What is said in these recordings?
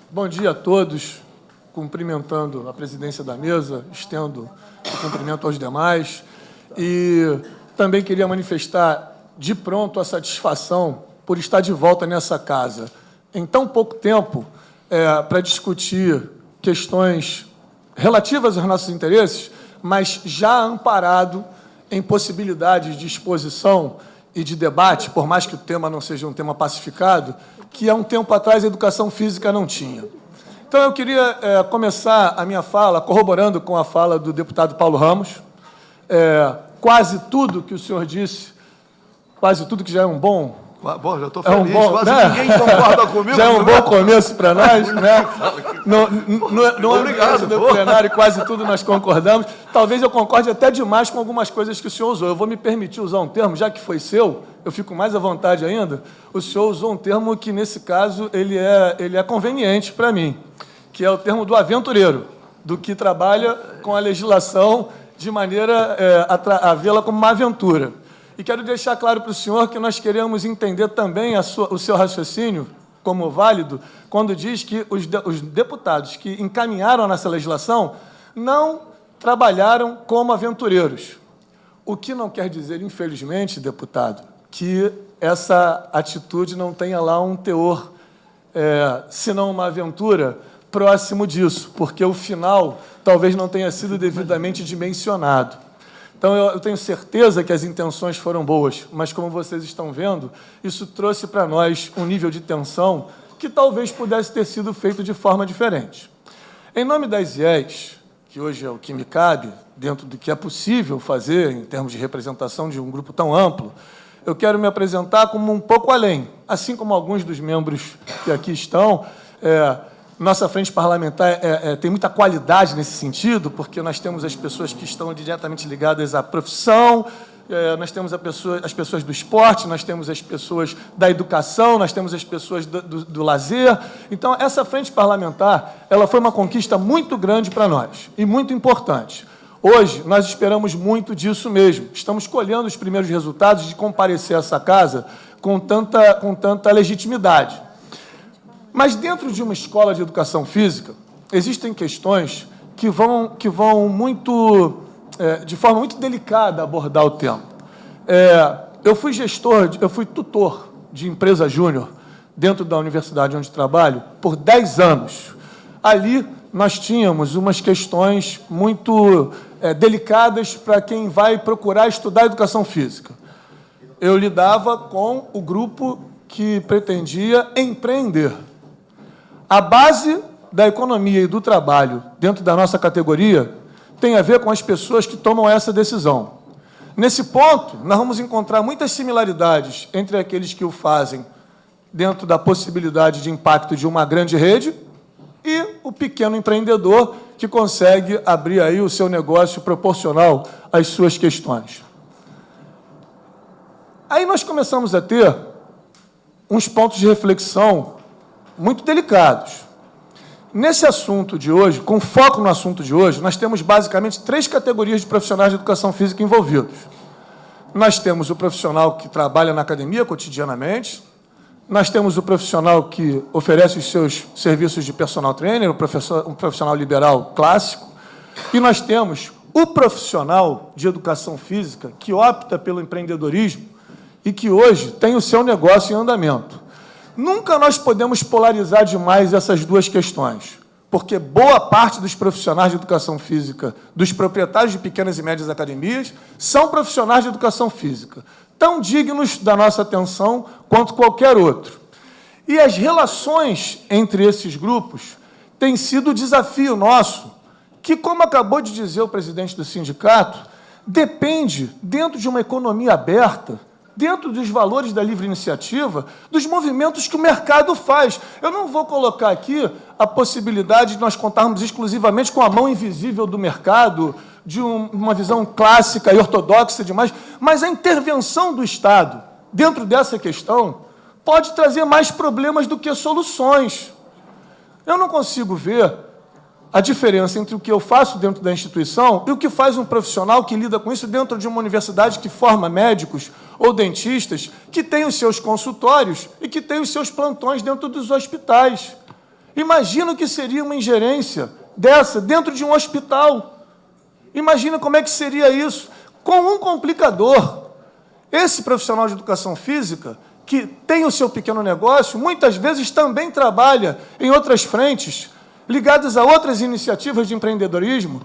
Bom dia a todos, cumprimentando a presidência da mesa, estendo o cumprimento aos demais e também queria manifestar de pronto a satisfação por estar de volta nessa casa em tão pouco tempo para discutir questões relativas aos nossos interesses, mas já amparado em possibilidades de exposição e de debate, por mais que o tema não seja um tema pacificado, que há um tempo atrás a educação física não tinha. Então, eu queria começar a minha fala corroborando com a fala do deputado Paulo Ramos. Quase tudo que o senhor disse, quase tudo que já é um bom... Bom, já estou feliz, quase ninguém concorda comigo. Já é um bom começo para nós, né? No Obrigado, do plenário, quase tudo nós concordamos. Talvez eu concorde até demais com algumas coisas que o senhor usou. Eu vou me permitir usar um termo, já que foi seu, eu fico mais à vontade ainda. O senhor usou um termo que, nesse caso, ele é conveniente para mim, que é o termo do aventureiro, do que trabalha com a legislação de maneira a vê-la como uma aventura. E quero deixar claro para o senhor que nós queremos entender também o seu raciocínio como válido, quando diz que os deputados que encaminharam nessa legislação não trabalharam como aventureiros. O que não quer dizer, infelizmente, deputado, que essa atitude não tenha lá um teor, se não uma aventura, próximo disso, porque o final talvez não tenha sido devidamente dimensionado. Então, eu tenho certeza que as intenções foram boas, mas, como vocês estão vendo, isso trouxe para nós um nível de tensão que talvez pudesse ter sido feito de forma diferente. Em nome das IES, que hoje é o que me cabe, dentro do que é possível fazer em termos de representação de um grupo tão amplo, eu quero me apresentar como um pouco além, assim como alguns dos membros que aqui estão. Nossa frente parlamentar tem muita qualidade nesse sentido, porque nós temos as pessoas que estão diretamente ligadas à profissão, nós temos as pessoas do esporte, nós temos as pessoas da educação, nós temos as pessoas do lazer. Então, essa frente parlamentar ela foi uma conquista muito grande para nós e muito importante. Hoje, nós esperamos muito disso mesmo. Estamos colhendo os primeiros resultados de comparecer a essa casa com tanta legitimidade. Mas, dentro de uma escola de educação física, existem questões que vão muito, de forma muito delicada abordar o tema. Eu fui tutor de empresa júnior dentro da universidade onde trabalho por 10 anos. Ali, nós tínhamos umas questões muito delicadas para quem vai procurar estudar educação física. Eu lidava com o grupo que pretendia empreender. A base da economia e do trabalho dentro da nossa categoria tem a ver com as pessoas que tomam essa decisão. Nesse ponto, nós vamos encontrar muitas similaridades entre aqueles que o fazem dentro da possibilidade de impacto de uma grande rede e o pequeno empreendedor que consegue abrir aí o seu negócio proporcional às suas questões. Aí nós começamos a ter uns pontos de reflexão muito delicados. Nesse assunto de hoje, com foco no assunto de hoje, nós temos basicamente 3 categorias de profissionais de educação física envolvidos. Nós temos o profissional que trabalha na academia cotidianamente, nós temos o profissional que oferece os seus serviços de personal trainer, um profissional liberal clássico, e nós temos o profissional de educação física que opta pelo empreendedorismo e que hoje tem o seu negócio em andamento. Nunca nós podemos polarizar demais essas duas questões, porque boa parte dos profissionais de educação física, dos proprietários de pequenas e médias academias, são profissionais de educação física, tão dignos da nossa atenção quanto qualquer outro. E as relações entre esses grupos têm sido o desafio nosso, que, como acabou de dizer o presidente do sindicato, depende, dentro de uma economia aberta, dentro dos valores da livre iniciativa, dos movimentos que o mercado faz. Eu não vou colocar aqui a possibilidade de nós contarmos exclusivamente com a mão invisível do mercado, de uma visão clássica e ortodoxa demais, mas a intervenção do Estado dentro dessa questão pode trazer mais problemas do que soluções. Eu não consigo ver a diferença entre o que eu faço dentro da instituição e o que faz um profissional que lida com isso dentro de uma universidade que forma médicos ou dentistas, que tem os seus consultórios e que tem os seus plantões dentro dos hospitais. Imagina o que seria uma ingerência dessa dentro de um hospital. Imagina como é que seria isso, com um complicador. Esse profissional de educação física, que tem o seu pequeno negócio, muitas vezes também trabalha em outras frentes, ligadas a outras iniciativas de empreendedorismo.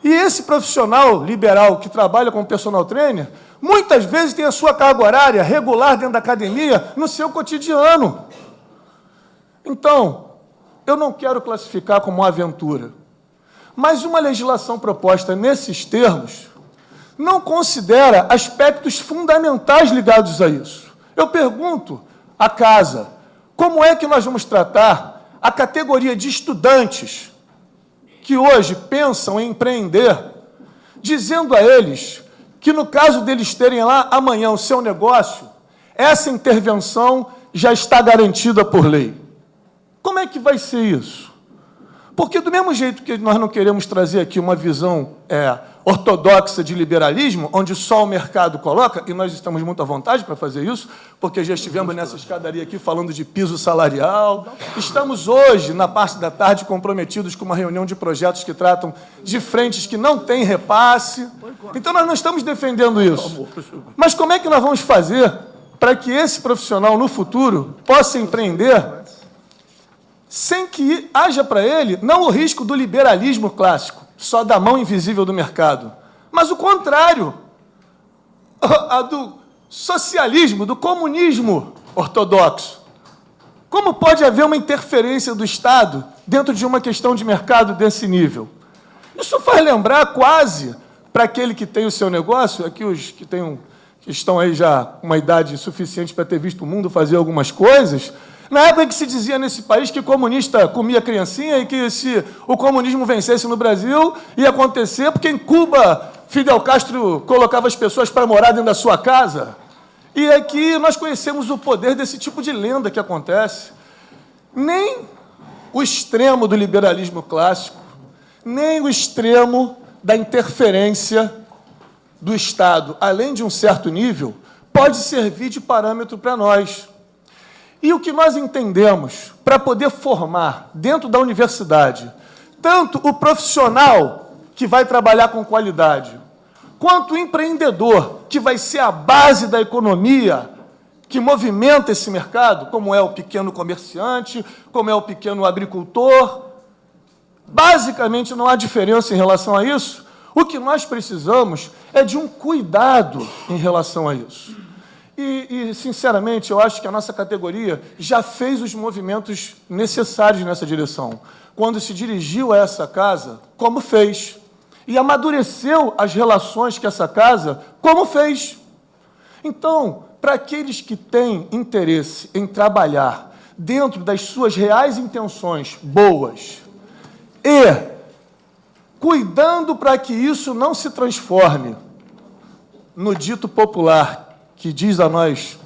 E esse profissional liberal que trabalha como personal trainer, muitas vezes tem a sua carga horária regular dentro da academia no seu cotidiano. Então, eu não quero classificar como uma aventura, mas uma legislação proposta nesses termos não considera aspectos fundamentais ligados a isso. Eu pergunto à casa, como é que nós vamos tratar a categoria de estudantes que hoje pensam em empreender, dizendo a eles que, no caso deles terem lá amanhã o seu negócio, essa intervenção já está garantida por lei? Como é que vai ser isso? Porque, do mesmo jeito que nós não queremos trazer aqui uma visão ortodoxa de liberalismo, onde só o mercado coloca, e nós estamos muito à vontade para fazer isso, porque já estivemos nessa escadaria aqui falando de piso salarial. Estamos hoje, na parte da tarde, comprometidos com uma reunião de projetos que tratam de frentes que não têm repasse. Então, nós não estamos defendendo isso. Mas como é que nós vamos fazer para que esse profissional, no futuro, possa empreender sem que haja para ele não o risco do liberalismo clássico, só da mão invisível do mercado, mas o contrário, a do socialismo, do comunismo ortodoxo? Como pode haver uma interferência do Estado dentro de uma questão de mercado desse nível? Isso faz lembrar quase, para aquele que tem o seu negócio, aqui os que estão aí já uma idade suficiente para ter visto o mundo fazer algumas coisas, na época que se dizia nesse país que comunista comia criancinha e que se o comunismo vencesse no Brasil, ia acontecer porque em Cuba Fidel Castro colocava as pessoas para morar dentro da sua casa. E aqui nós conhecemos o poder desse tipo de lenda que acontece. Nem o extremo do liberalismo clássico, nem o extremo da interferência do Estado, além de um certo nível, pode servir de parâmetro para nós. E o que nós entendemos para poder formar dentro da universidade tanto o profissional que vai trabalhar com qualidade, quanto o empreendedor que vai ser a base da economia que movimenta esse mercado, como é o pequeno comerciante, como é o pequeno agricultor, basicamente não há diferença em relação a isso. O que nós precisamos é de um cuidado em relação a isso. E, sinceramente, eu acho que a nossa categoria já fez os movimentos necessários nessa direção, quando se dirigiu a essa casa, como fez, e amadureceu as relações que essa casa, como fez. Então, para aqueles que têm interesse em trabalhar dentro das suas reais intenções boas e cuidando para que isso não se transforme no dito popular, que diz a nós,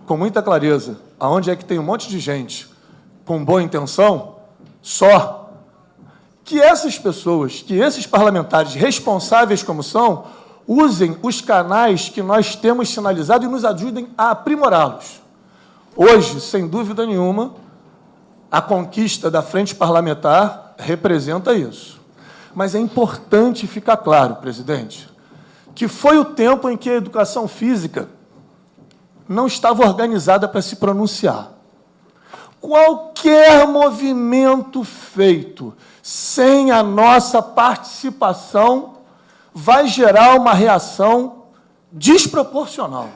com muita clareza, aonde é que tem um monte de gente com boa intenção, só que essas pessoas, que esses parlamentares responsáveis como são, usem os canais que nós temos sinalizado e nos ajudem a aprimorá-los. Hoje, sem dúvida nenhuma, a conquista da frente parlamentar representa isso. Mas é importante ficar claro, presidente, que foi o tempo em que a educação física não estava organizada para se pronunciar. Qualquer movimento feito sem a nossa participação vai gerar uma reação desproporcional.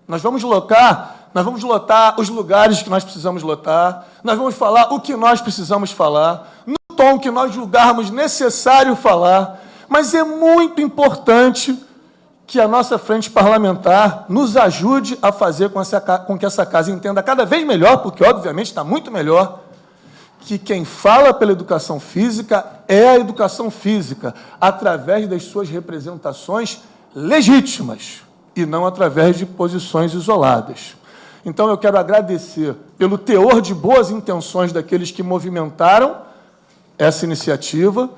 Nós vamos lotar os lugares que nós precisamos lotar, nós vamos falar o que nós precisamos falar, no tom que nós julgarmos necessário falar, mas é muito importante que a nossa frente parlamentar nos ajude a fazer com que essa casa entenda cada vez melhor, porque, obviamente, está muito melhor, que quem fala pela educação física é a educação física, através das suas representações legítimas, e não através de posições isoladas. Então, eu quero agradecer pelo teor de boas intenções daqueles que movimentaram essa iniciativa,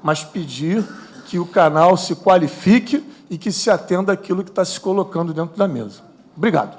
mas pedir que o canal se qualifique e que se atenda àquilo que está se colocando dentro da mesa. Obrigado.